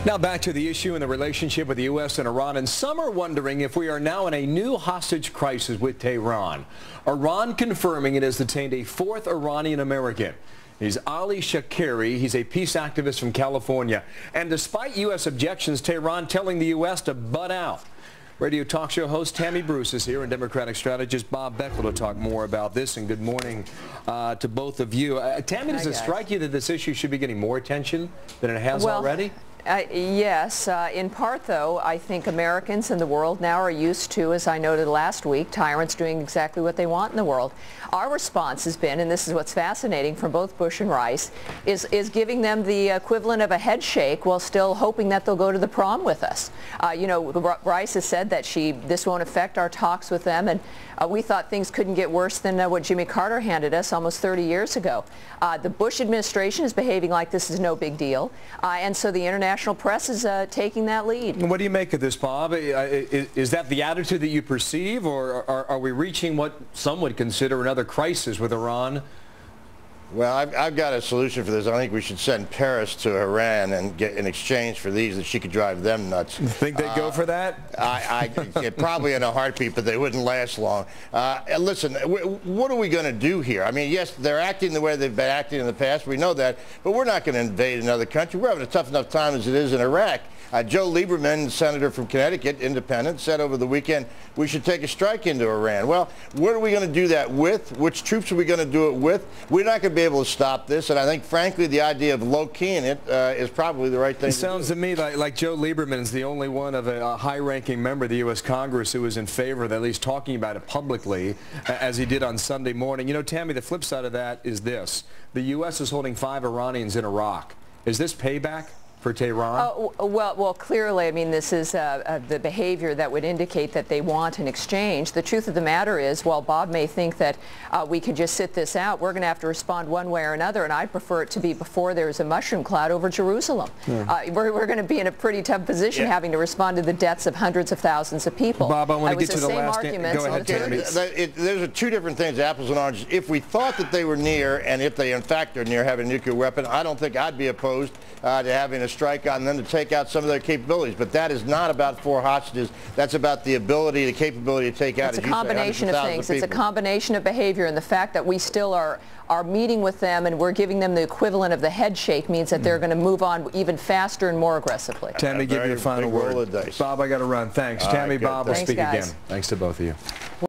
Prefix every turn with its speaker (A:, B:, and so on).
A: Now back to the issue in the relationship with the U.S. and Iran, and some are wondering if we are now in a new hostage crisis with Tehran. Iran confirming it has detained a fourth Iranian American. He's Ali Shakeri. He's a peace activist from California. And despite U.S. objections, Tehran telling the U.S. to butt out. Radio talk show host Tammy Bruce is here, and Democratic strategist Bob Beck will talk more about this. And good morning to both of you. Tammy, does it strike you that this issue should be getting more attention than it has already?
B: Yes. In part, though, I think Americans in the world now are used to, as I noted last week, tyrants doing exactly what they want in the world. Our response has been, and this is what's fascinating from both Bush and Rice, is giving them the equivalent of a head shake while still hoping that they'll go to the prom with us. You know, Rice has said that this won't affect our talks with them, and we thought things couldn't get worse than what Jimmy Carter handed us almost 30 years ago. The Bush administration is behaving like this is no big deal, and so the international press is taking that lead.
A: What do you make of this, Bob? Is that the attitude that you perceive, or are we reaching what some would consider another crisis with Iran?
C: Well, I've got a solution for this. I think we should send Paris to Iran and get in exchange for these that she could drive them nuts.
A: You think they'd go for that?
C: Probably in a heartbeat, but they wouldn't last long. Listen, what are we going to do here? I mean, yes, they're acting the way they've been acting in the past. We know that, but we're not going to invade another country. We're having a tough enough time as it is in Iraq. Joe Lieberman, senator from Connecticut, independent, said over the weekend we should take a strike into Iran. Well, what are we going to do that with? Which troops are we going to do it with? We're not going to be able to stop this, and I think, frankly, the idea of low-keying it is probably the right thing to do. It
A: sounds to me like Joe Lieberman is the only one of a high-ranking member of the U.S. Congress who is in favor of at least talking about it publicly, as he did on Sunday morning. You know, Tammy, the flip side of that is this. The U.S. is holding 5 Iranians in Iraq. Is this payback for Tehran?
B: Well, clearly, I mean, this is the behavior that would indicate that they want an exchange. The truth of the matter is, while Bob may think that we can just sit this out, we're going to have to respond one way or another, and I'd prefer it to be before there's a mushroom cloud over Jerusalem. Yeah. We're going to be in a pretty tough position having to respond to the deaths of hundreds of thousands of people.
A: Bob, I want to get to the last argument. Go ahead, Tammy.
C: There's two different things, apples and oranges. If we thought that they were near, and if they in fact are near having a nuclear weapon, I don't think I'd be opposed to having a strike on them to take out some of their capabilities. But that is not about 4 hostages. That's about the ability, the capability to take out,
B: it's a combination of things. It's a combination of behavior, and the fact that we still are meeting with them and we're giving them the equivalent of the head shake means that they're going to move on even faster and more aggressively.
A: Tammy, give you a final word. Bob, I got to run. Thanks. Tammy, Bob, we'll speak again. Thanks to both of you.